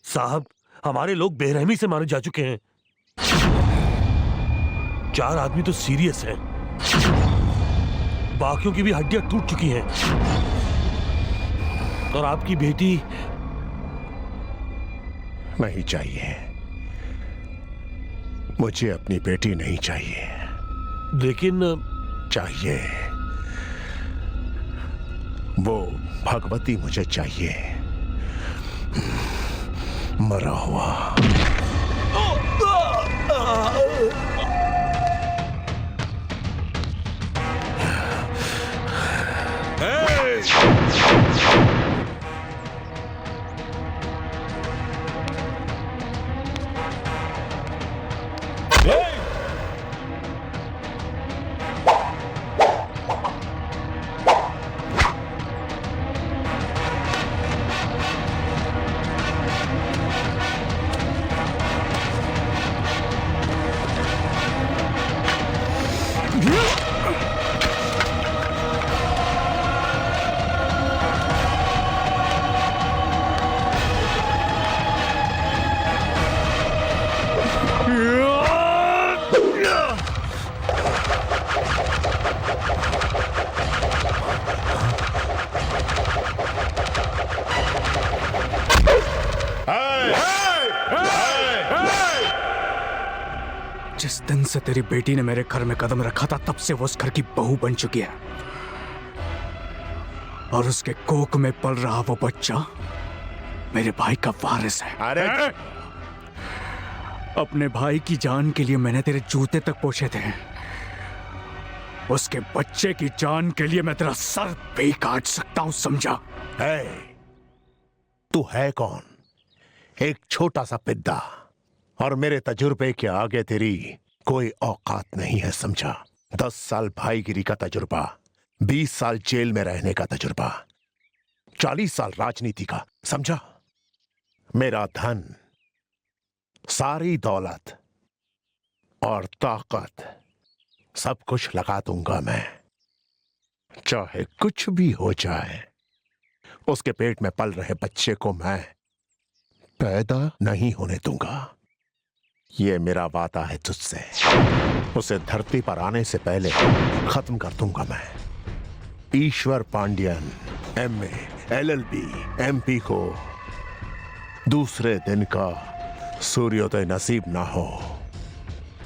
साहब, हमारे लोग बेरहमी से मारे जा चुके हैं। 4 आदमी तो सीरियस हैं, बाकियों की भी हड्डियां टूट चुकी हैं। और आपकी बेटी नहीं चाहिए, मुझे अपनी बेटी नहीं चाहिए। लेकिन चाहिए, वो भगवती मुझे चाहिए, मरा हुआ। जिस दिन से तेरी बेटी ने मेरे घर में कदम रखा था, तब से वो उस घर की बहू बन चुकी है। और उसके कोख में पल रहा वो बच्चा मेरे भाई का वारिस है। अरे अपने भाई की जान के लिए मैंने तेरे जूते तक पोंछे थे। उसके बच्चे की जान के लिए मैं तेरा सर भी काट सकता हूं, समझा? है, तू है कौन? एक छोटा सा पिद्दा, और मेरे तजुर्बे के आगे तेरी कोई औकात नहीं है, समझा? 10 साल भाईगिरी का तजुर्बा, 20 साल जेल में रहने का तजुर्बा, 40 साल राजनीति का, समझा? मेरा धन, सारी दौलत और ताकत, सब कुछ लगा दूंगा मैं, चाहे कुछ भी हो जाए। उसके पेट में पल रहे बच्चे को मैं पैदा नहीं होने दूंगा। ये मेरा वादा है तुझसे। उसे धरती पर आने से पहले खत्म कर दूंगा मैं। ईश्वर पांड्यन MA LLB MP को दूसरे दिन का सूर्योदय नसीब ना हो।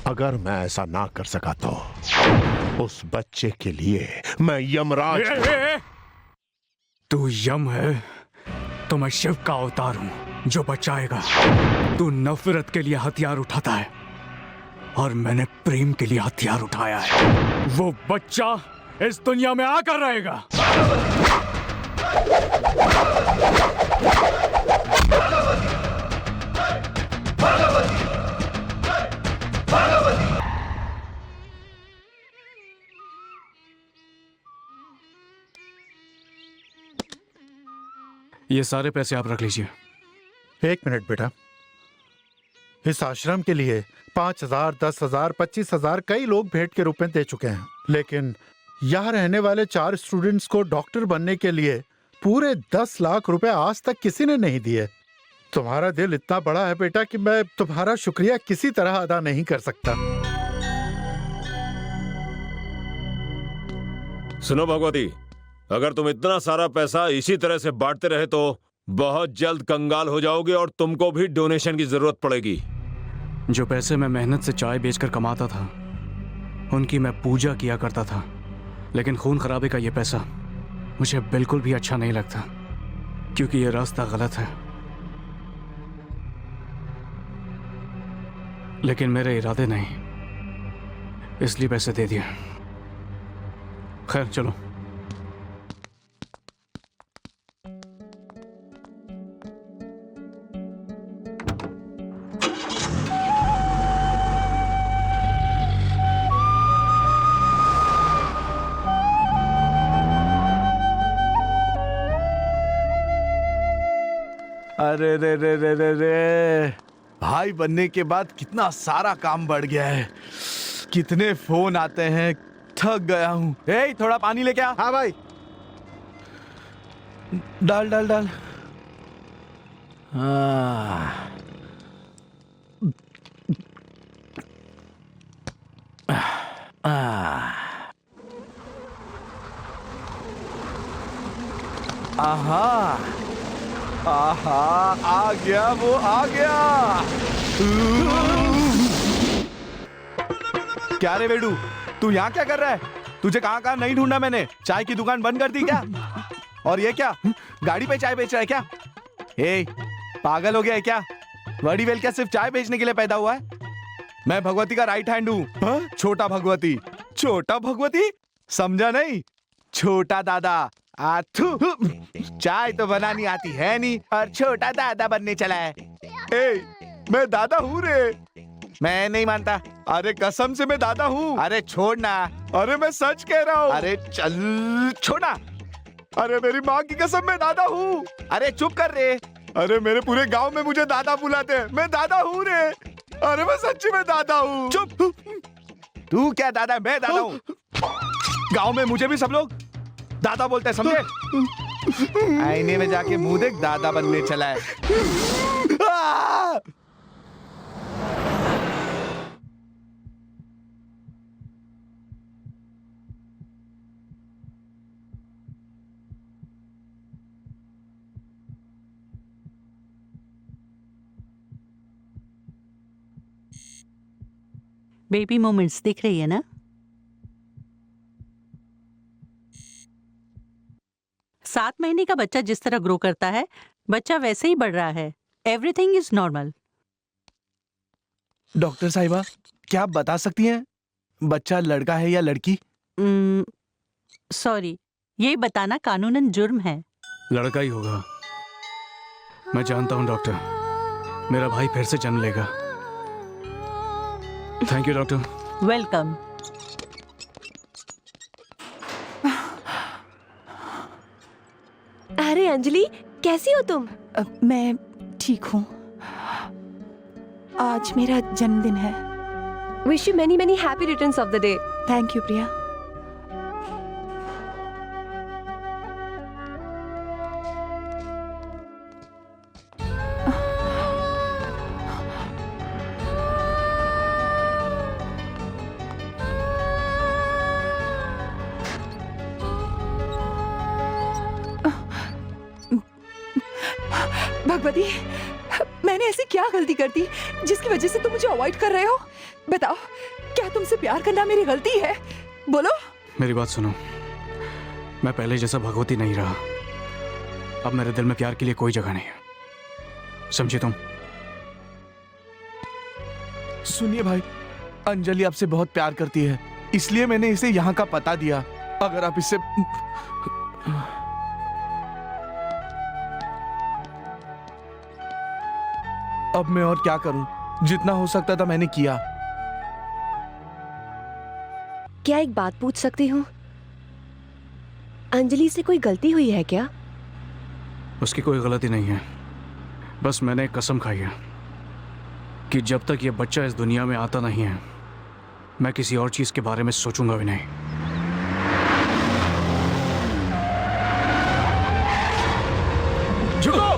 अगर मैं ऐसा ना कर सका तो उस बच्चे के लिए मैं यमराज। तू यम है तो मैं शिव का अवतार हूं जो बचाएगा। तू नफरत के लिए हथियार उठाता है और मैंने प्रेम के लिए हथियार उठाया है। वो बच्चा इस दुनिया में आकर रहेगा। ये सारे पैसे आप रख लीजिए। 1 मिनट बेटा, इस आश्रम के लिए 5,000, 10,000, 25,000 कई लोग भेंट के रूप में दे चुके हैं, लेकिन यहाँ रहने वाले 4 स्टूडेंट्स को डॉक्टर बनने के लिए पूरे 10 लाख रुपए आज तक किसी ने नहीं दिए। तुम्हारा दिल इतना बड़ा है बेटा कि मैं तुम्हारा शुक्रिया किसी तरह अदा नहीं कर सकता। सुनो भगवती, अगर तुम इतना सारा पैसा इसी तरह से बांटते रहे तो बहुत जल्द कंगाल हो जाओगे और तुमको भी डोनेशन की जरूरत पड़ेगी। जो पैसे मैं मेहनत से चाय बेचकर कमाता था, उनकी मैं पूजा किया करता था, लेकिन खून खराबे का ये पैसा मुझे बिल्कुल भी अच्छा नहीं लगता, क्योंकि ये रास्ता गलत है। लेकिन मेरे इरादे नहीं, इसलिए पैसे दे दिए। खैर चलो। अरे रे रे रे रे रे, भाई बनने के बाद कितना सारा काम बढ़ गया है। कितने फोन आते हैं, थक गया हूँ। ए, थोड़ा पानी लेके आ। हाँ भाई। डाल डाल डाल। आहा आहा, आ गया, वो आ गया। क्या रे बेडू, तू यहाँ क्या कर रहा है? तुझे कहाँ कहाँ नहीं ढूंढा मैंने। चाय की दुकान बंद कर दी क्या? और ये क्या, गाड़ी पे चाय बेच रहा है क्या? ए, पागल हो गया है क्या? वडीवेल क्या सिर्फ चाय बेचने के लिए पैदा हुआ है? मैं भगवती का राइट हैंड हूँ। हाँ? छोटा भगवती। छोटा भगवती समझा नहीं? छोटा दादा। आथू, चाय तो बनानी आती है नहीं और छोटा दादा बनने चला है। ए, मैं दादा हूँ रे। मैं नहीं मानता। अरे कसम से मैं दादा हूँ। अरे छोड़ ना। अरे मैं सच कह रहा हूँ। अरे चल छोड़ना। अरे मेरी माँ की कसम, मैं दादा हूँ। अरे चुप कर रे। अरे मेरे पूरे गांव में मुझे दादा बुलाते हैं। मैं दादा हूँ रे। अरे मैं सच्ची में दादा हूँ। चुप। तू क्या दादा, मैं दादा हूँ। गांव में मुझे भी सब लोग दादा बोलते हैं, समझे? आईने में जाके मुंह देख, दादा बनने चला है। बेबी मोमेंट्स दिख रही है ना? सात महीने का बच्चा जिस तरह ग्रो करता है, बच्चा वैसे ही बढ़ रहा है। Everything is normal. डॉक्टर साहिबा, क्या आप बता सकती हैं बच्चा लड़का है या लड़की? सॉरी, ये बताना कानूनन जुर्म है। लड़का ही होगा। मैं जानता हूँ डॉक्टर, मेरा भाई फिर से जन्म लेगा। Thank you doctor. वेलकम। अरे अंजलि, कैसी हो तुम? मैं ठीक हूँ। आज मेरा जन्मदिन है। Wish you many many happy returns of the day. Thank you Priya. Bhagwati, मैंने ऐसी क्या गलती कर दी जिसकी वजह से तुम मुझे अवॉइड कर रहे हो? बताओ, क्या तुमसे प्यार करना मेरी गलती है? बोलो। मेरी बात सुनो, मैं पहले जैसा भगवती नहीं रहा। अब मेरे दिल में प्यार के लिए कोई जगह नहीं है, समझे तुम? सुनिए भाई, अंजलि आपसे बहुत प्यार करती है, इसलिए मैंने इसे यहाँ का पता दिया। अगर आप इससे अब मैं और क्या करूं? जितना हो सकता था मैंने किया। क्या एक बात पूछ सकती हूँ? अंजलि से कोई गलती हुई है क्या? उसकी कोई गलती नहीं है, बस मैंने एक कसम खाई है कि जब तक ये बच्चा इस दुनिया में आता नहीं है, मैं किसी और चीज के बारे में सोचूंगा भी नहीं। झुको!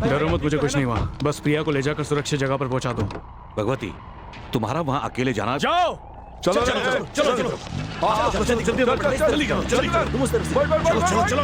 डरो मत, मुझे कुछ नहीं हुआ। बस प्रिया को ले जाकर सुरक्षित जगह पर पहुंचा दो। भगवती, तुम्हारा वहां अकेले जाना। जाओ। चलो चलो चलो चलो चलो चलो।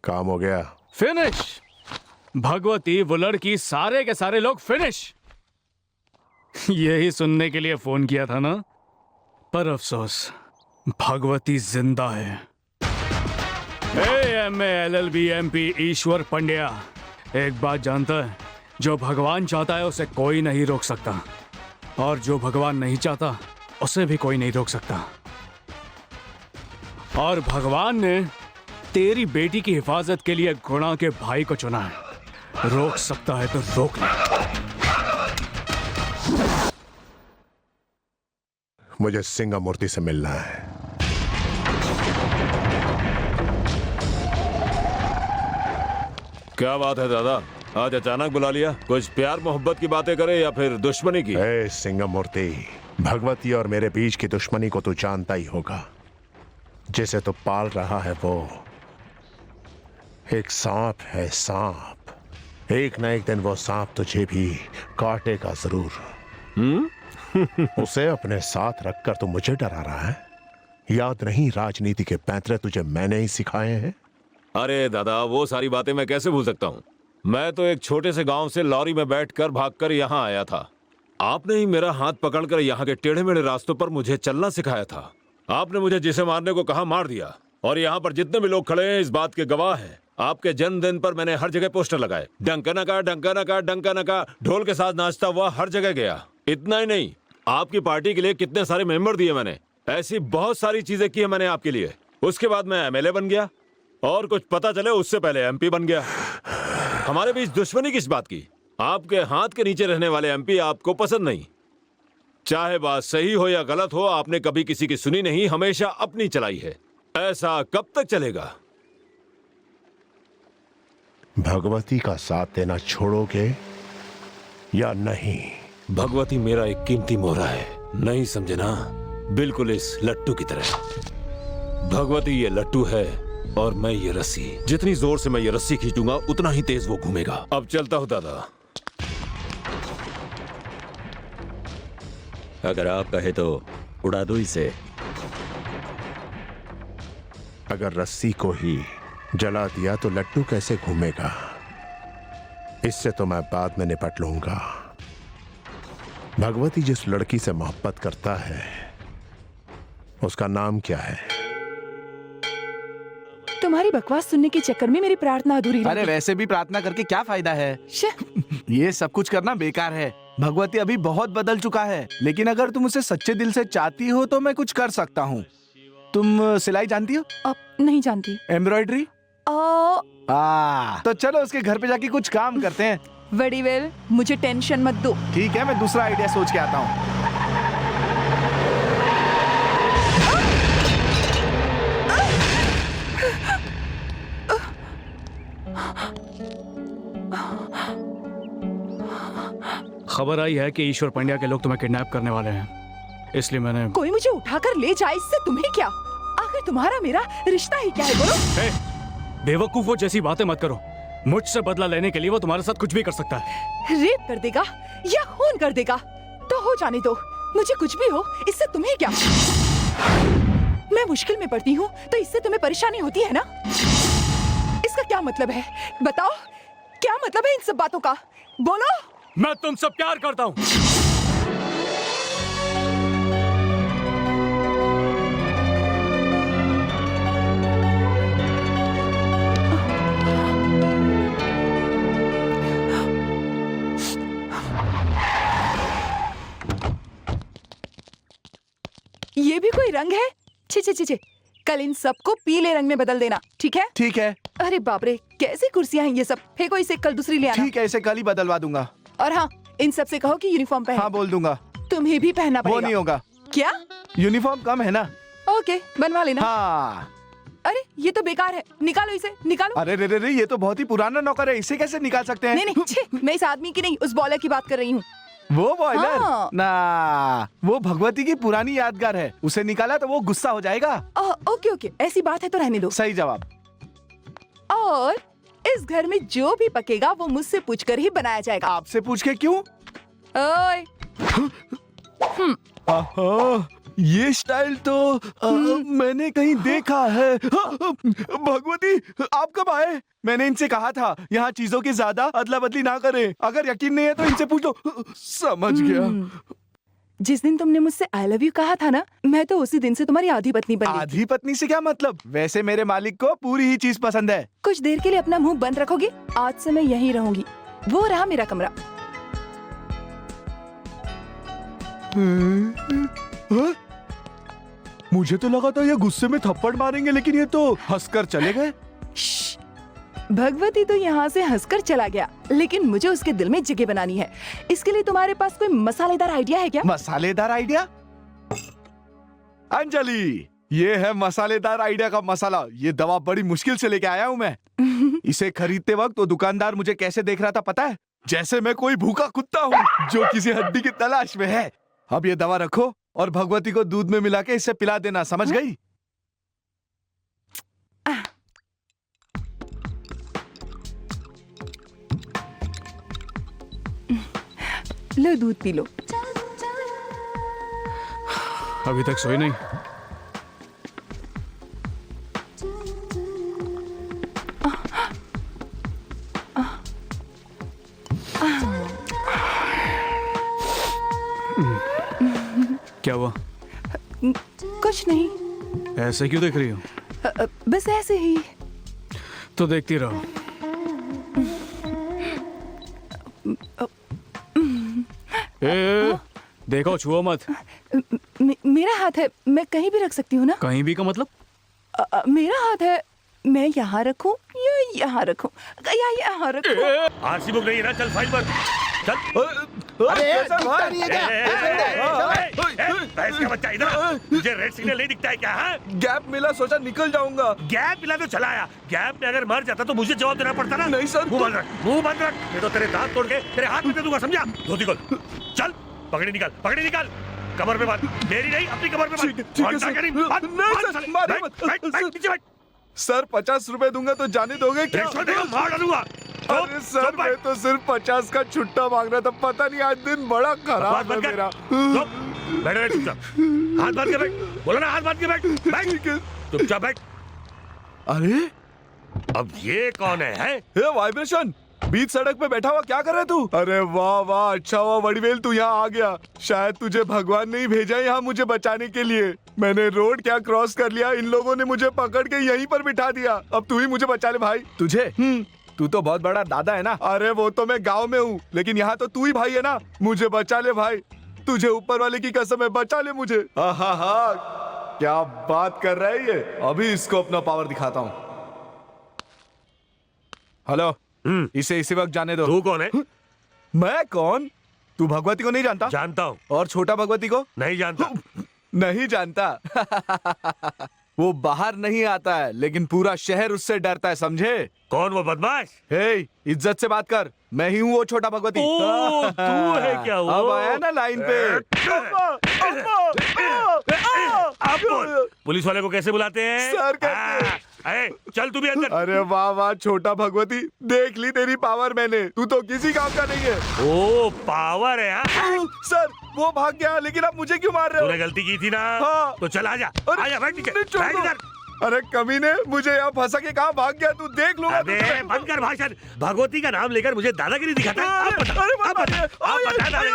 काम हो गया। फिनिश। भगवती, वो लड़की, सारे के सारे लोग फिनिश। यही सुनने के लिए फोन किया था ना, पर अफसोस भगवती जिंदा है। MA LLB MP ईश्वर पंड्या एक बात जानता है, जो भगवान चाहता है उसे कोई नहीं रोक सकता, और जो भगवान नहीं चाहता उसे भी कोई नहीं रोक सकता। और भगवान ने तेरी बेटी की हिफाजत के लिए गुणा के भाई को चुना है। रोक सकता है तो रोक ले। मुझे सिंगामूर्ति से मिलना है। क्या बात है दादा, आज अचानक बुला लिया? कुछ प्यार मोहब्बत की बातें करे या फिर दुश्मनी की? ए सिंगामूर्ति, भगवती और मेरे बीच की दुश्मनी को तू जानता ही होगा। जिसे तो पाल रहा है वो एक सांप है, सांप। एक न एक दिन वो सांप तुझे भी काटेगा जरूर। उसे अपने साथ रखकर तू मुझे डरा रहा है? याद नहीं राजनीति के पैंतरे तुझे मैंने ही सिखाए हैं? अरे दादा, वो सारी बातें मैं कैसे भूल सकता हूँ। मैं तो एक छोटे से गांव से लॉरी में बैठकर भागकर यहाँ आया था। आपने ही मेरा हाथ पकड़कर यहाँ के टेढ़े मेढ़े रास्तों पर मुझे चलना सिखाया था। आपने मुझे जिसे मारने को कहा मार दिया, और यहाँ पर जितने भी लोग खड़े हैं इस बात के गवाह हैं। आपके जन्मदिन पर मैंने हर जगह पोस्टर लगाए, डंका नका डंका नका डंका नका, ढोल के साथ नाचता हुआ हर जगह गया। इतना ही नहीं, आपकी पार्टी के लिए कितने सारे मेंबर दिए मैंने। ऐसी बहुत सारी चीजें की है मैंने आपके लिए। उसके बाद मैं MLA बन गया, और कुछ पता चले उससे पहले MP बन गया। हमारे बीच दुश्मनी किस बात की? आपके हाथ के नीचे रहने वाले MP आपको पसंद नहीं। चाहे बात सही हो या गलत हो, आपने कभी किसी की सुनी नहीं, हमेशा अपनी चलाई है। ऐसा कब तक चलेगा? भगवती का साथ देना छोड़ोगे या नहीं? भगवती मेरा एक कीमती मोहरा है, नहीं समझे ना? बिल्कुल इस लट्टू की तरह। भगवती ये लट्टू है और मैं ये रस्सी। जितनी जोर से मैं ये रस्सी खींचूंगा उतना ही तेज वो घूमेगा। अब चलता हूं दादा। अगर आप कहे तो उड़ा दो इसे। अगर रस्सी को ही जला दिया तो लट्टू कैसे घूमेगा? इससे तो मैं बाद में निपट लूंगा। भगवती जिस लड़की से मोहब्बत करता है उसका नाम क्या है? तुम्हारी बकवास सुनने के चक्कर में मेरी प्रार्थना अधूरी रह अरे गई। वैसे भी प्रार्थना करके क्या फायदा है? शे, ये सब कुछ करना बेकार है। भगवती अभी बहुत बदल चुका है, लेकिन अगर तुम उसे सच्चे दिल से चाहती हो तो मैं कुछ कर सकता हूँ। तुम सिलाई जानती हो? अब नहीं जानती। एम्ब्रॉयडरी? तो चलो उसके घर पे जाके कुछ काम करते हैं। वेरी वेल, मुझे टेंशन मत दो। ठीक है, मैं दूसरा आइडिया सोच के आता हूँ। खबर आई है कि ईश्वर पंड्या के लोग तुम्हें किडनैप करने वाले हैं, इसलिए मैंने। कोई मुझे उठाकर ले जाए, इससे तुम्हें क्या? आखिर तुम्हारा मेरा रिश्ता ही क्या है, बोलो? बेवकूफों जैसी बातें मत करो। मुझसे बदला लेने के लिए वो तुम्हारे साथ कुछ भी कर सकता है। रेप कर देगा या खून कर देगा तो हो जाने दो, मुझे कुछ भी हो, इससे तुम्हें क्या? मैं मुश्किल में पड़ती हूँ तो इससे तुम्हें परेशानी होती है ना? इसका क्या मतलब है? बताओ, क्या मतलब है इन सब बातों का? बोलो। मैं तुमसे प्यार करता हूँ। ये भी कोई रंग है? छी छी छी छी। कल इन सबको पीले रंग में बदल देना, ठीक है? ठीक है। अरे बाप रे, कैसी कुर्सियां हैं ये सब। फेंको इसे, कल दूसरी ले आना। ठीक है, इसे कल ही बदलवा दूंगा। और हाँ, इन सब से कहो कि यूनिफॉर्म पहने। हाँ, बोल दूंगा। तुम्हें भी पहनना पड़ेगा। वो नहीं होगा। क्या? यूनिफॉर्म कम है ना? ओके, बनवा लेना। हाँ। अरे ये तो बेकार है, निकालो इसे, निकालो। अरे रे रे रे, ये तो बहुत ही पुराना नौकर है, इसे कैसे निकाल सकते हैं? नहीं नहीं, छे, मैं इस आदमी की नहीं, उस बॉलर की बात कर रही हूँ। वो बॉयलर? हाँ। ना, वो भगवती की पुरानी यादगार है, उसे निकाला तो वो गुस्सा हो जाएगा। ओके ओके, ऐसी बात है तो रहने दो। सही जवाब। और इस घर में जो भी पकेगा वो मुझसे पूछकर ही बनाया जाएगा। आपसे पूछ के क्यों? ओए, ये स्टाइल तो मैंने कहीं देखा है। भगवती, आप कब आए? मैंने इनसे कहा था यहाँ चीजों की ज्यादा अदला बदली ना करें। अगर यकीन नहीं है तो इनसे पूछ लो। समझ गया। जिस दिन तुमने मुझसे आई लव यू कहा था ना, मैं तो उसी दिन से तुम्हारी आधी पत्नी बन गई। आधी पत्नी से क्या मतलब? वैसे मेरे मालिक को पूरी ही चीज पसंद है। कुछ देर के लिए अपना मुंह बंद रखोगे? आज से मैं यहीं रहूंगी। वो रहा मेरा कमरा। हाँ? मुझे तो लगा था ये गुस्से में थप्पड़ मारेंगे, लेकिन ये तो हंसकर चले गए। श्श्श। भगवती तो यहाँ से हंसकर चला गया, लेकिन मुझे उसके दिल में जगह बनानी है। इसके लिए तुम्हारे पास कोई मसालेदार आइडिया है क्या? मसालेदार आइडिया? अंजलि, ये है मसालेदार आइडिया का मसाला। ये दवा बड़ी मुश्किल से लेके आया हूँ मैं। इसे खरीदते वक्त तो दुकानदार मुझे कैसे देख रहा था पता है? जैसे मैं कोई भूखा कुत्ता हूँ जो किसी हड्डी की तलाश में है। अब ये दवा रखो और भगवती को दूध में मिला के इसे पिला देना, समझ गई? लो दूध पी लो। अभी तक सोई नहीं? क्या हुआ? कुछ नहीं। ऐसे क्यों देख रही हो? बस ऐसे ही। तो देखती रहो। देखो, छुओ मत। मेरा हाथ है, मैं कहीं भी रख सकती हूँ ना? कहीं भी का मतलब? मेरा हाथ है, मैं यहाँ रखूं या यहाँ रखूं या यहाँ रखूं? आरसी बुक नहीं है ना, चल फाइल पर चल। भैंस का बच्चा इधर, तुझे रेड सिग्नल नहीं दिखता है क्या? हाँ? गैप मिला, सोचा निकल जाऊंगा। गैप मिला तो चलाया, गैप में अगर मर जाता तो मुझे जवाब देना पड़ता ना। नहीं सर। मुंह बंद रख, मुंह बंद रख, नहीं तो तेरे दांत तोड़ के तेरे हाथ में दे दूंगा, समझा? धोती खोल, चल पगड़ी निकाल, पगड़ी निकाल, कमर पे बांध, मेरी नहीं अपनी कमर पे बांध। ठीक है सर। नहीं सर, मारिए मत। बैठ, नीचे बैठ। सर 50 रुपए दूंगा तो जाने दोगे क्या? रिश्वत देगा, मार डालूंगा। अरे सर, मैं तो सिर्फ 50 का छुट्टा मांग रहा था। पता नहीं आज दिन बड़ा खराब है मेरा। बैठ बैठ चुपचाप, हाथ बांध के बैठ, बोला ना हाथ बांध के बैठ, बैठ चुपचाप बैठ। अरे अब ये कौन है? ये वाइब्रेशन बीच सड़क पे बैठा हुआ क्या कर रहा है तू? अरे वाह वाह, अच्छा हुआ वड़ीवेल तू यहाँ आ गया। शायद तुझे भगवान ने ही भेजा यहाँ मुझे बचाने के लिए। मैंने रोड क्या क्रॉस कर लिया, इन लोगों ने मुझे पकड़ के यहीं पर बिठा दिया। अब तू ही मुझे बचा ले भाई। तुझे? तू तो बहुत बड़ा दादा है ना। अरे वो तो मैं गाँव में हूँ, लेकिन यहाँ तो तू ही भाई है ना। मुझे बचा ले भाई, तुझे ऊपर वाले की कसम है, बचा ले मुझे। हाँ, क्या बात कर रहा है ये। अभी इसको अपना पावर दिखाता हूँ। हेलो, इसे इसी वक्त जाने दो। तू कौन है? मैं कौन? तू भगवती को नहीं जानता? जानता हूँ। और छोटा भगवती को? नहीं जानता। नहीं जानता? वो बाहर नहीं आता है, लेकिन पूरा शहर उससे डरता है, समझे? कौन वो बदमाश? हे, इज्जत से बात कर। मैं ही हूँ वो छोटा भगवती। ओ, तू है क्या वो? अब आया ना लाइन पे। अब बोल, पुलिस वाले को कैसे बुलाते हैं? सर कहते हैं। अरे चल तू भी अंदर। अरे वाह वाह छोटा भगवती, देख ली तेरी पावर मैंने। तू तो किसी काम का नहीं है। ओ पावर है हाँ? सर वो भाग गया, लेकिन आप मुझे क्यों मार रहे हो? तूने गलती की थी ना। हाँ। तो चल आजा, आजा बैठ नीचे, नहीं, छोड़ बैठ दो। इधर। अरे कमीने, मुझे यहाँ फंसा के कहाँ भाग गया? तू देख लूंगा। अबे बंद कर भाषण। भगवती का नाम लेकर मुझे दादागिरी दिखाता है। अब बता, अरे अब बता, अब बता दादागिरी।